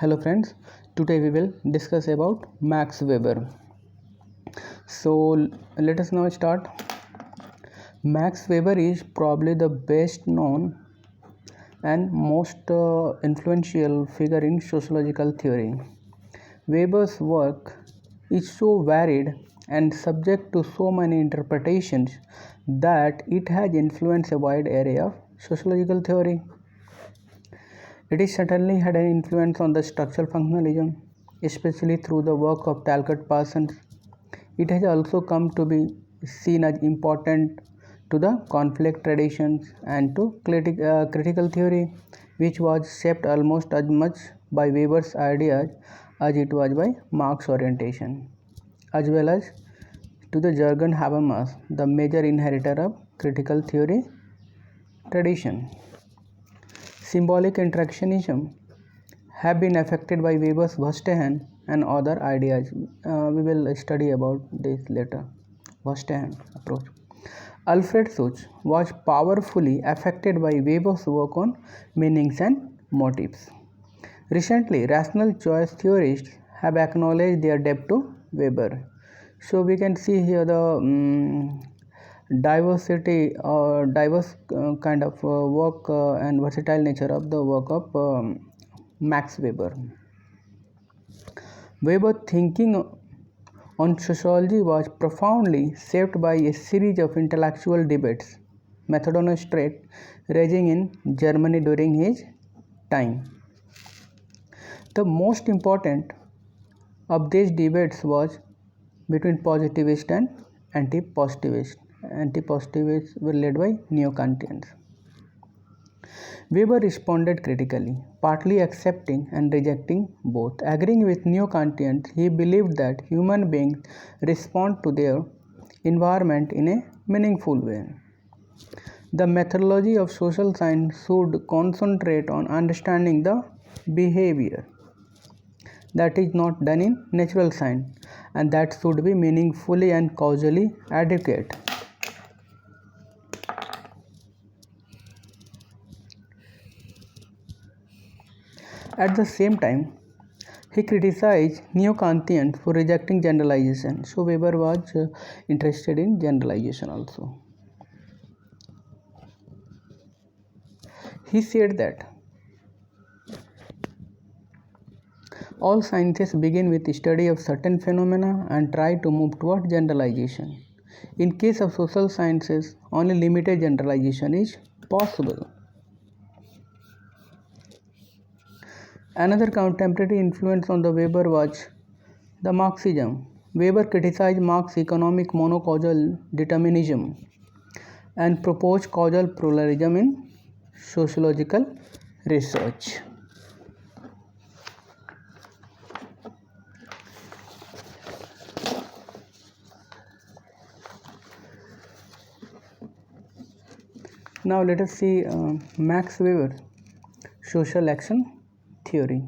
Hello friends, today we will discuss about Max Weber. So let us now start. Max Weber is probably the best known and most influential figure in sociological theory. Weber's work is so varied and subject to so many interpretations that it has influenced a wide area of sociological theory. It is certainly had an influence on the structural functionalism, especially through the work of Talcott Parsons. It has also come to be seen as important to the conflict traditions and to critical theory, which was shaped almost as much by Weber's ideas as it was by Marx's orientation, as well as to the Jürgen Habermas, the major inheritor of critical theory tradition. Symbolic interactionism have been affected by Weber's Verstehen and other ideas. We will study about this later. Verstehen approach. Alfred Such was powerfully affected by Weber's work on meanings and motives. Recently, rational choice theorists have acknowledged their debt to Weber. So we can see here the diversity or diverse kind of work and versatile nature of the work of Max Weber. Weber thinking on sociology was profoundly shaped by a series of intellectual debates, Methodonostrate, raging in Germany during his time. The most important of these debates was between positivist and anti-positivist. Anti-positivists were led by neo-Kantians. Weber responded critically, partly accepting and rejecting both. Agreeing with neo-Kantians, he believed that human beings respond to their environment in a meaningful way. The methodology of social science should concentrate on understanding the behavior that is not done in natural science, and that should be meaningfully and causally adequate. At the same time, he criticized neo-Kantians for rejecting generalization. So Weber was interested in generalization also. He said that all sciences begin with study of certain phenomena and try to move toward generalization. In case of social sciences, only limited generalization is possible. Another contemporary influence on the Weber was the Marxism. Weber criticized Marx's economic monocausal determinism and proposed causal pluralism in sociological research. Now let us see Max Weber, social action theory.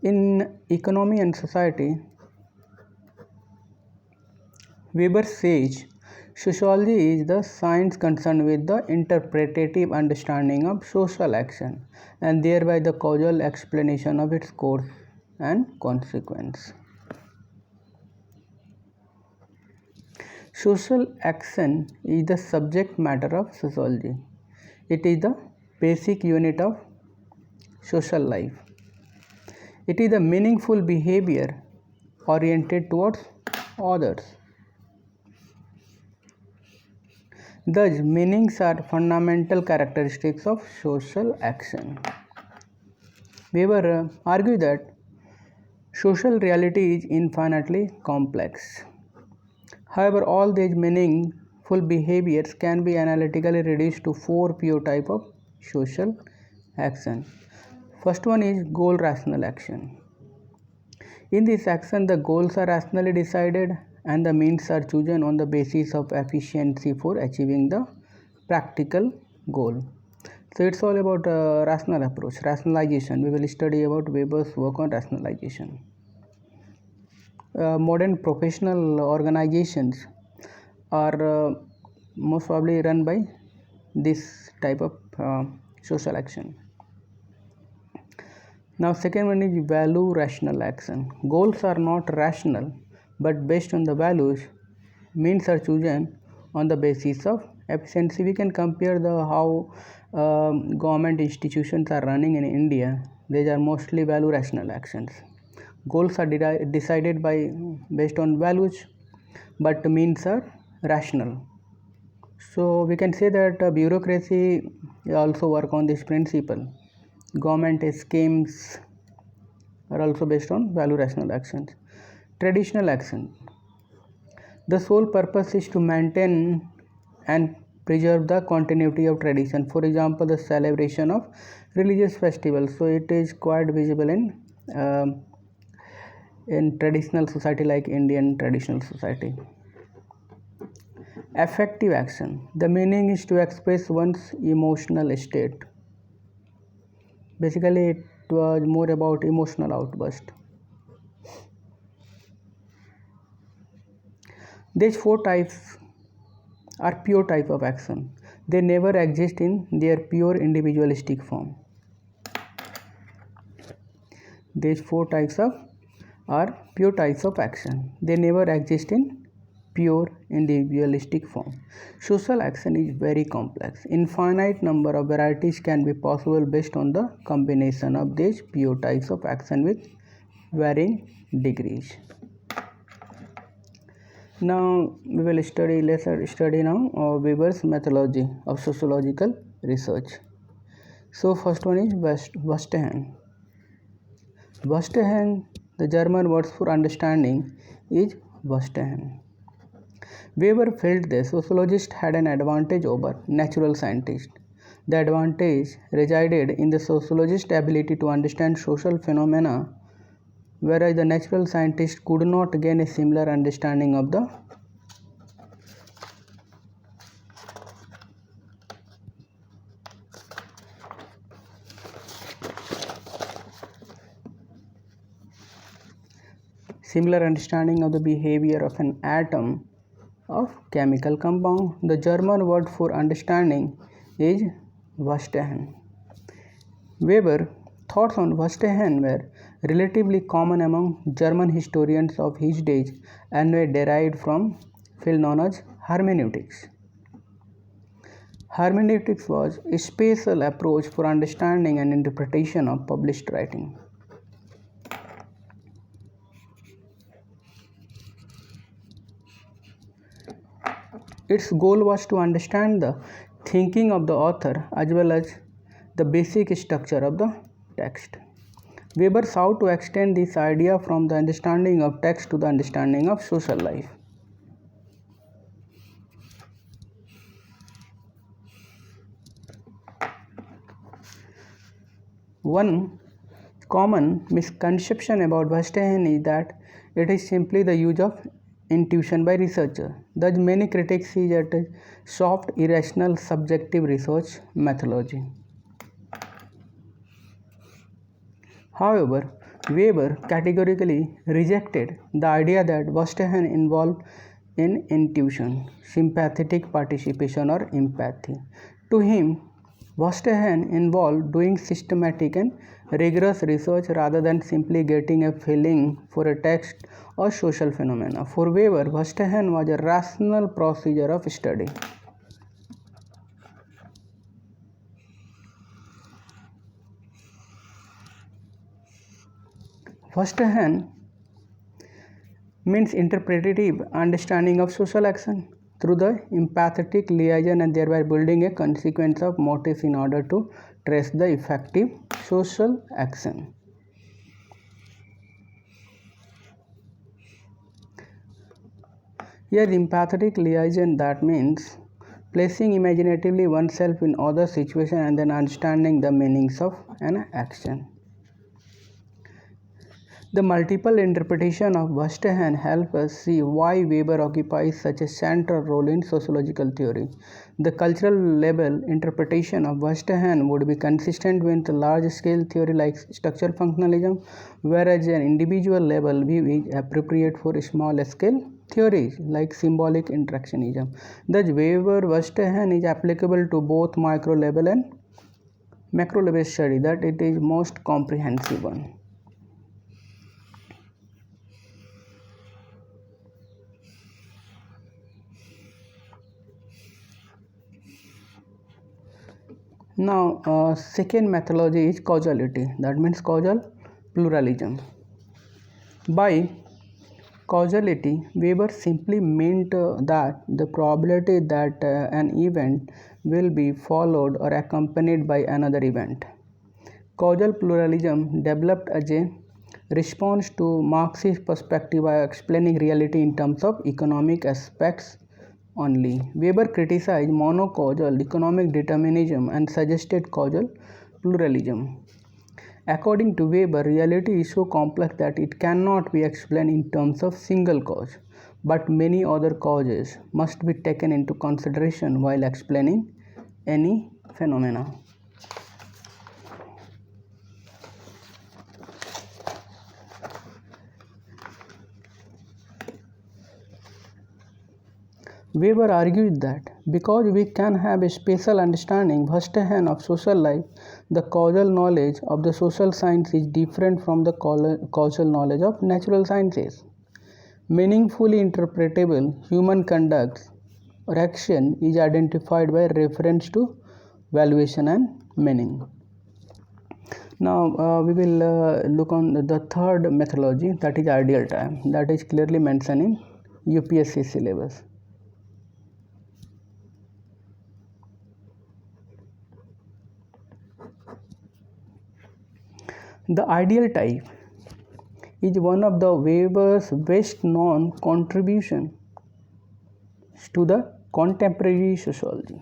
In economy and society, Weber says sociology is the science concerned with the interpretative understanding of social action and thereby the causal explanation of its course and consequence. Social action is the subject matter of sociology. It is the basic unit of social life. It is the meaningful behavior oriented towards others. Thus, meanings are fundamental characteristics of social action. Weber argued that social reality is infinitely complex. However, all these meaningful behaviors can be analytically reduced to four pure types of social action. First one is goal rational action. In this action, the goals are rationally decided and the means are chosen on the basis of efficiency for achieving the practical goal. So it's all about rational approach, rationalization. We will study about Weber's work on rationalization. Modern professional organizations are most probably run by this type of social action. Now second one is value rational action. Goals are not rational but based on the values. Means are chosen on the basis of efficiency. We can compare the how government institutions are running in India. These are mostly value rational actions. Goals are decided by based on values, but means are rational. So we can say that bureaucracy also work on this principle. Government schemes are also based on value rational actions. Traditional action. The sole purpose is to maintain and preserve the continuity of tradition. For example, the celebration of religious festivals. So it is quite visible in traditional society like Indian traditional society. Affective action. The meaning is to express one's emotional state. Basically, it was more about emotional outburst. These four types are pure type of action. They never exist in their pure individualistic form. These four types are pure types of action. They never exist in pure individualistic form. Social action is very complex. Infinite number of varieties can be possible based on the combination of these pure types of action with varying degrees. Now we will study now Weber's methodology of sociological research. So first one is Verstehen. Verstehen, the German word for understanding is Verstehen. Weber felt the sociologist had an advantage over natural scientist. The advantage resided in the sociologist's ability to understand social phenomena, whereas the natural scientist could not gain a similar understanding of the behavior of an atom of chemical compound. The German word for understanding is Verstehen. Weber thoughts on Verstehen were relatively common among German historians of his days and were derived from field known as hermeneutics. Hermeneutics was a special approach for understanding and interpretation of published writing. Its goal was to understand the thinking of the author as well as the basic structure of the text. Weber sought to extend this idea from the understanding of text to the understanding of social life. One common misconception about Verstehen is that it is simply the use of intuition by researchers. Thus, many critics see it as soft, irrational, subjective research methodology. However, Weber categorically rejected the idea that Verstehen involved in intuition, sympathetic participation, or empathy. To him, Verstehen involved doing systematic and rigorous research rather than simply getting a feeling for a text or social phenomena. For Weber, Verstehen was a rational procedure of study. Verstehen means interpretative understanding of social action through the empathetic liaison and thereby building a consequence of motives in order to trace the effective social action. Here, empathetic liaison, that means placing imaginatively oneself in other situation and then understanding the meanings of an action. The multiple interpretation of Verstehen help us see why Weber occupies such a central role in sociological theory. The cultural level interpretation of Verstehen would be consistent with large-scale theory like structural functionalism, whereas an individual level view is appropriate for small-scale theories like symbolic interactionism. Thus, Weber Verstehen is applicable to both micro level and macro level study, that it is most comprehensive one. Now, second methodology is causality, that means causal pluralism. By causality, Weber simply meant that the probability that an event will be followed or accompanied by another event. Causal pluralism developed as a response to Marxist perspective by explaining reality in terms of economic aspects only. Weber criticized monocausal economic determinism and suggested causal pluralism. According to Weber, reality is so complex that it cannot be explained in terms of single cause, but many other causes must be taken into consideration while explaining any phenomena. Weber argued that because we can have a spatial understanding firsthand of social life, the causal knowledge of the social science is different from the causal knowledge of natural sciences. Meaningfully interpretable human conduct or action is identified by reference to valuation and meaning. Now we will look on the third methodology, that is ideal type, that is clearly mentioned in UPSC syllabus. The ideal type is one of the Weber's best known contributions to the contemporary sociology.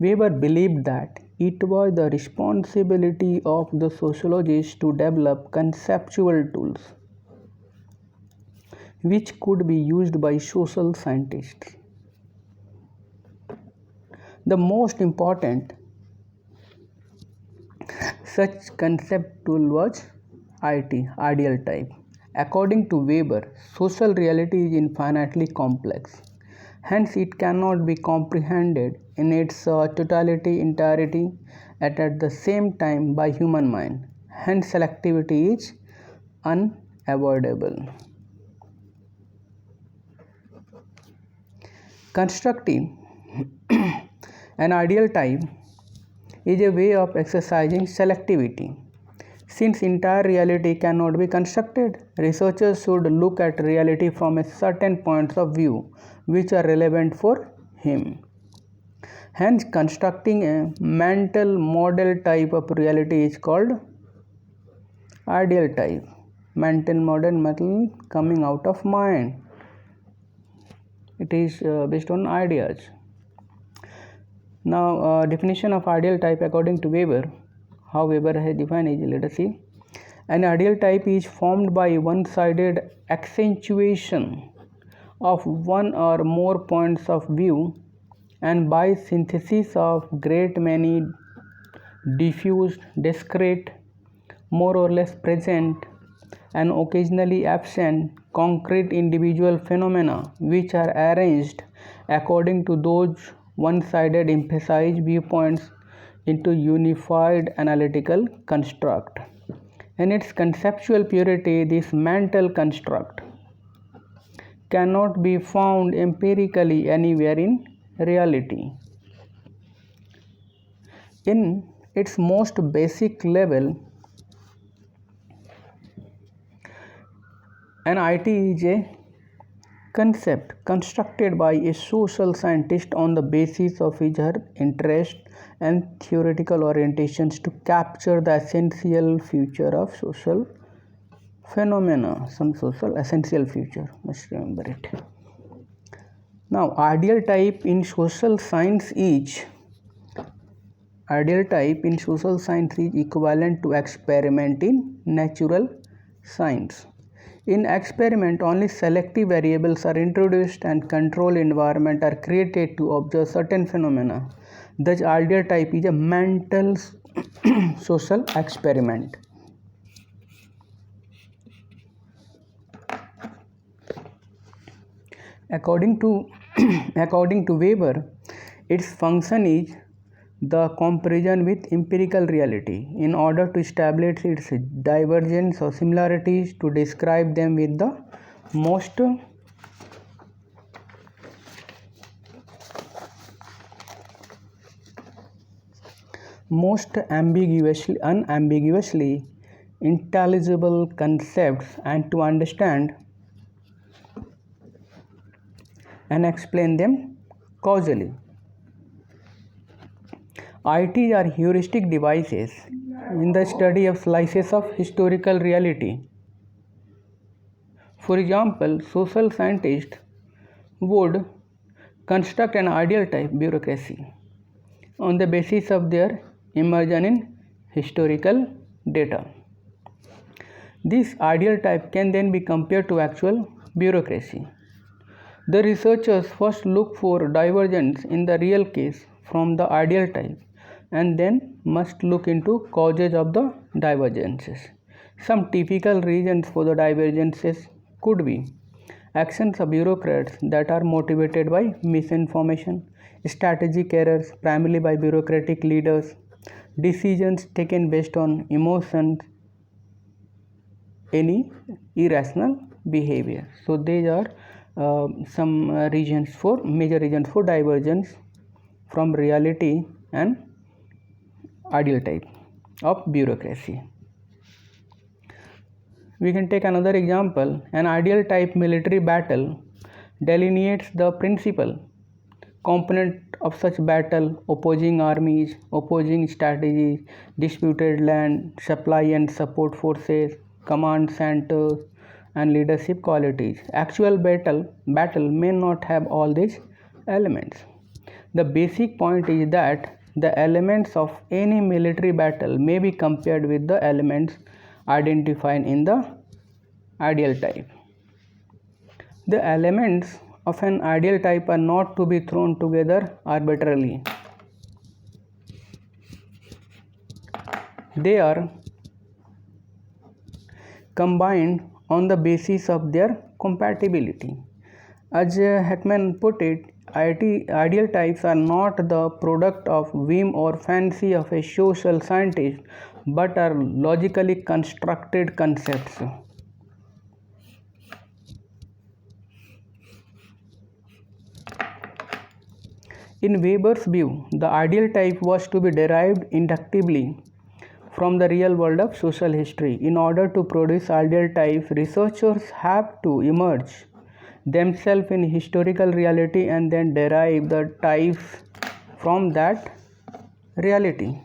Weber believed that it was the responsibility of the sociologists to develop conceptual tools which could be used by social scientists. The most important such concept tool was IT, ideal type. According to Weber, social reality is infinitely complex. Hence, it cannot be comprehended in its totality, entirety, at the same time by human mind. Hence, selectivity is unavoidable. Constructing an ideal type is a way of exercising selectivity. Since entire reality cannot be constructed, researchers should look at reality from a certain points of view which are relevant for him. Hence, constructing a mental model type of reality is called ideal type. Mental model means coming out of mind. It is based on ideas. Now, definition of ideal type according to Weber. How Weber has defined it, let us see. An ideal type is formed by one-sided accentuation of one or more points of view and by synthesis of great many diffuse, discrete, more or less present and occasionally absent concrete individual phenomena which are arranged according to those one-sided emphasized viewpoints into unified analytical construct. In its conceptual purity, this mental construct cannot be found empirically anywhere in reality. In its most basic level, an IT is a concept constructed by a social scientist on the basis of his or her interest and theoretical orientations to capture the essential feature of social phenomena, some social essential feature, must remember it. Now, ideal type in social science is equivalent to experiment in natural science. In experiment, only selective variables are introduced and control environment are created to observe certain phenomena. Thus, ideal type is a mental social experiment. According to Weber, its function is the comparison with empirical reality in order to establish its divergence or similarities, to describe them with the most unambiguously intelligible concepts, and to understand and explain them causally. ITs are heuristic devices in the study of slices of historical reality. For example, social scientists would construct an ideal type bureaucracy on the basis of their immersion in historical data. This ideal type can then be compared to actual bureaucracy. The researchers first look for divergence in the real case from the ideal type, and then must look into causes of the divergences. Some typical reasons for the divergences could be actions of bureaucrats that are motivated by misinformation, strategic errors primarily by bureaucratic leaders, decisions taken based on emotions, any irrational behavior. So these are some major reasons for divergence from reality and ideal type of bureaucracy. We can take another example. An ideal type military battle delineates the principal component of such battle: opposing armies, opposing strategies, disputed land, supply and support forces, command centers, and leadership qualities. Actual battle may not have all these elements. The basic point is that the elements of any military battle may be compared with the elements identified in the ideal type. The elements of an ideal type are not to be thrown together arbitrarily. They are combined on the basis of their compatibility. As Heckman put it, ideal types are not the product of whim or fancy of a social scientist, but are logically constructed concepts. In Weber's view, the ideal type was to be derived inductively from the real world of social history. In order to produce ideal types, researchers have to immerse themselves in historical reality and then derive the types from that reality.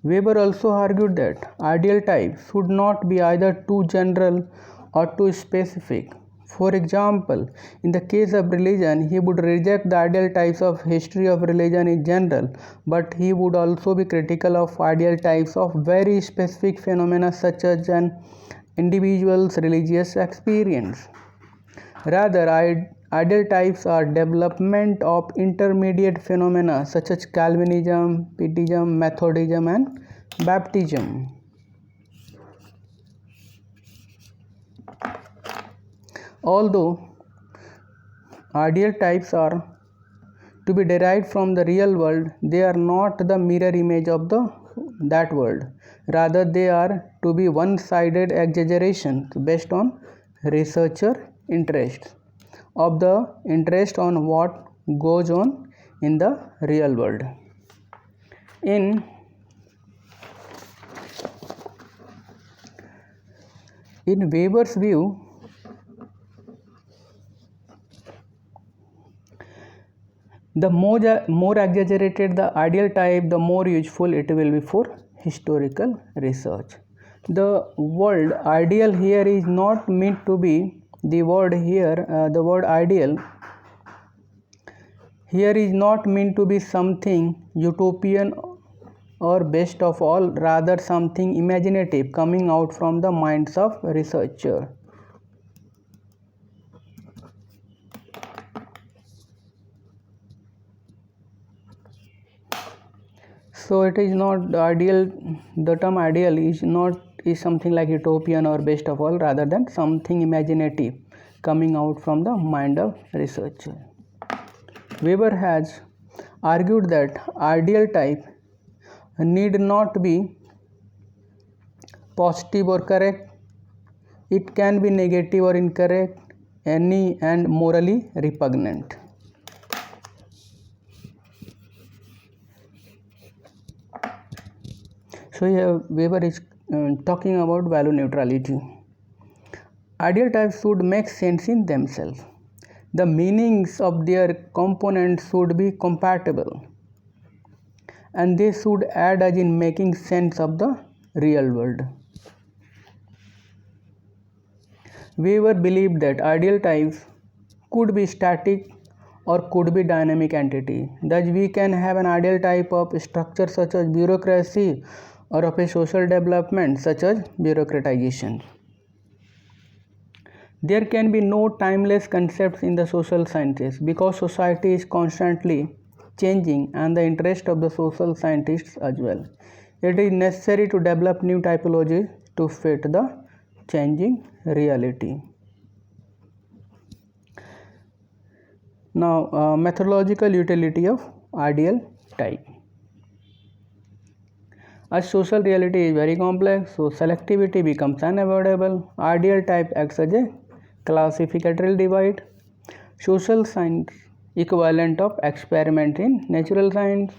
Weber also argued that ideal types should not be either too general or too specific. For example, in the case of religion, he would reject the ideal types of history of religion in general, but he would also be critical of ideal types of very specific phenomena such as an individual's religious experience. Rather, ideal types are development of intermediate phenomena such as Calvinism, Pietism, Methodism, and Baptism. Although ideal types are to be derived from the real world, they are not the mirror image of that world. Rather, they are to be one-sided exaggerations based on researcher interests of the interest on what goes on in the real world. In Weber's view, the more exaggerated the ideal type, the more useful it will be for historical research. The word ideal here is not meant to be the word ideal here is not meant to be something utopian or best of all, rather something imaginative coming out from the minds of researchers. So it is not ideal. The term ideal is something like utopian or best of all, rather than something imaginative coming out from the mind of researcher. Weber has argued that ideal type need not be positive or correct. It can be negative or incorrect, any and morally repugnant. So here Weber is talking about value neutrality. Ideal types should make sense in themselves. The meanings of their components should be compatible, and they should add as in making sense of the real world. Weber believed that ideal types could be static or could be dynamic entity. Thus, we can have an ideal type of structure such as bureaucracy or of a social development such as bureaucratization. There can be no timeless concepts in the social sciences because society is constantly changing and the interest of the social scientists as well. It is necessary to develop new typologies to fit the changing reality. Now, methodological utility of ideal type. As social reality is very complex, so selectivity becomes unavoidable. Ideal type acts as a classificatory divide. Social science equivalent of experiment in natural science.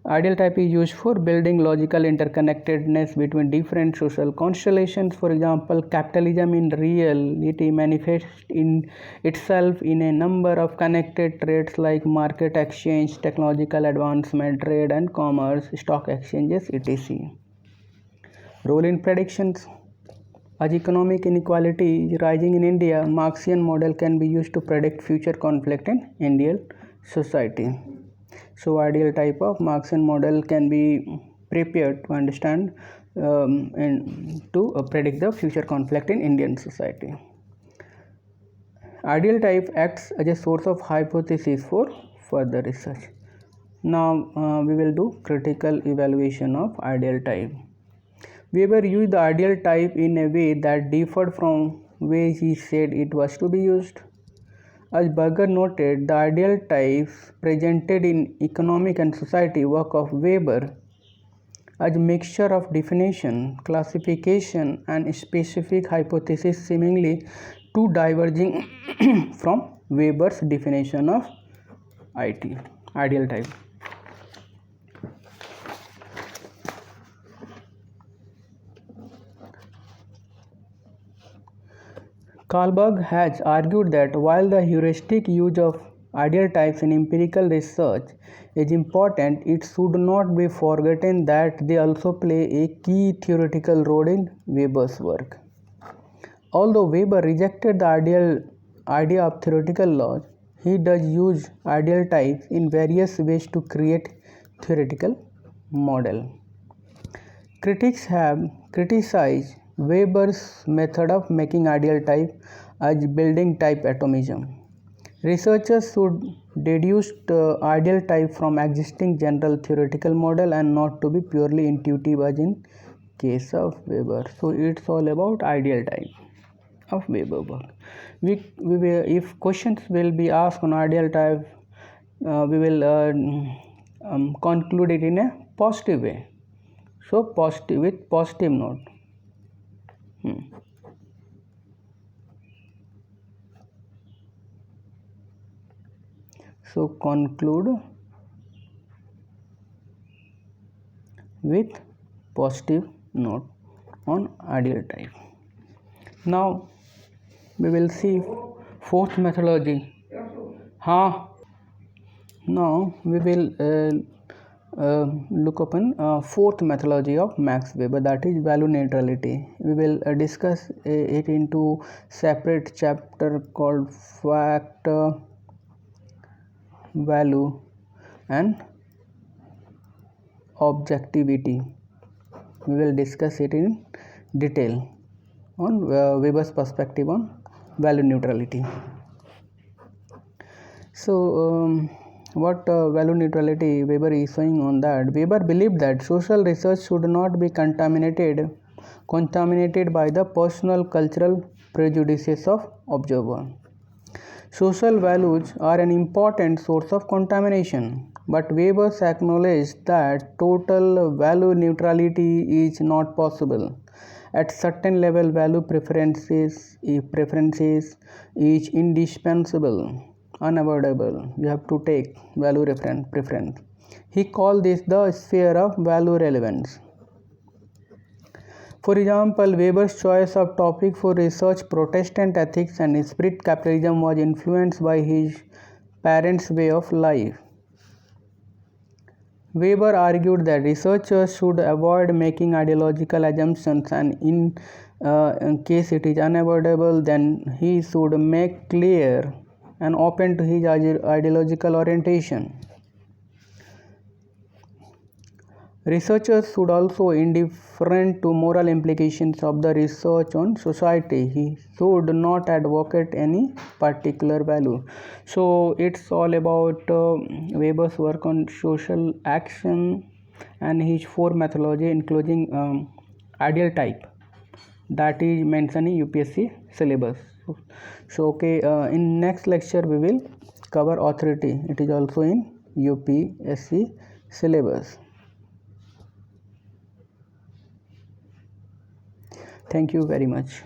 Ideal type is used for building logical interconnectedness between different social constellations. For example, capitalism in reality manifests in itself in a number of connected traits like market exchange, technological advancement, trade and commerce, stock exchanges, etc. Role in predictions. As economic inequality is rising in India, Marxian model can be used to predict future conflict in Indian society. So ideal type of Marxian model can be prepared to understand and to predict the future conflict in Indian society. Ideal type acts as a source of hypothesis for further research. Now we will do critical evaluation of ideal type. Weber used the ideal type in a way that differed from ways he said it was to be used. As Berger noted, the ideal types presented in Economic and Society work of Weber as a mixture of definition, classification and specific hypothesis seemingly too diverging from Weber's definition of ideal type. Karlberg has argued that while the heuristic use of ideal types in empirical research is important, it should not be forgotten that they also play a key theoretical role in Weber's work. Although Weber rejected the idea of theoretical laws, he does use ideal types in various ways to create theoretical model. Critics have criticized Weber's method of making ideal type as building type atomism. Researchers should deduce the ideal type from existing general theoretical model and not to be purely intuitive as in case of Weber. So it's all about ideal type of Weber work. If questions will be asked on ideal type, we will conclude it in a positive way. So positive with positive note. So conclude with positive note on ideal type. Now we will see fourth methodology. Now we will look upon fourth methodology of Max Weber, that is value neutrality. We will discuss it into separate chapter called fact, value and objectivity. We will discuss it in detail on Weber's perspective on value neutrality. So what value neutrality Weber is showing on that? Weber believed that social research should not be contaminated by the personal, cultural, prejudices of observer. Social values are an important source of contamination, but Weber acknowledged that total value neutrality is not possible. At certain level, value preferences is indispensable, unavoidable. You have to take value preference. He called this the sphere of value relevance. For example, Weber's choice of topic for research, Protestant ethics and spirit capitalism, was influenced by his parents' way of life. Weber argued that researchers should avoid making ideological assumptions, and in case it is unavoidable, then he should make clear and open to his ideological orientation. Researchers should also indifferent to moral implications of the research on society. He should not advocate any particular value. So it's all about Weber's work on social action and his four methodology, including ideal type, that is mentioned in UPSC syllabus. So okay, in next lecture we will cover authority. It is also in UPSC syllabus. Thank you very much.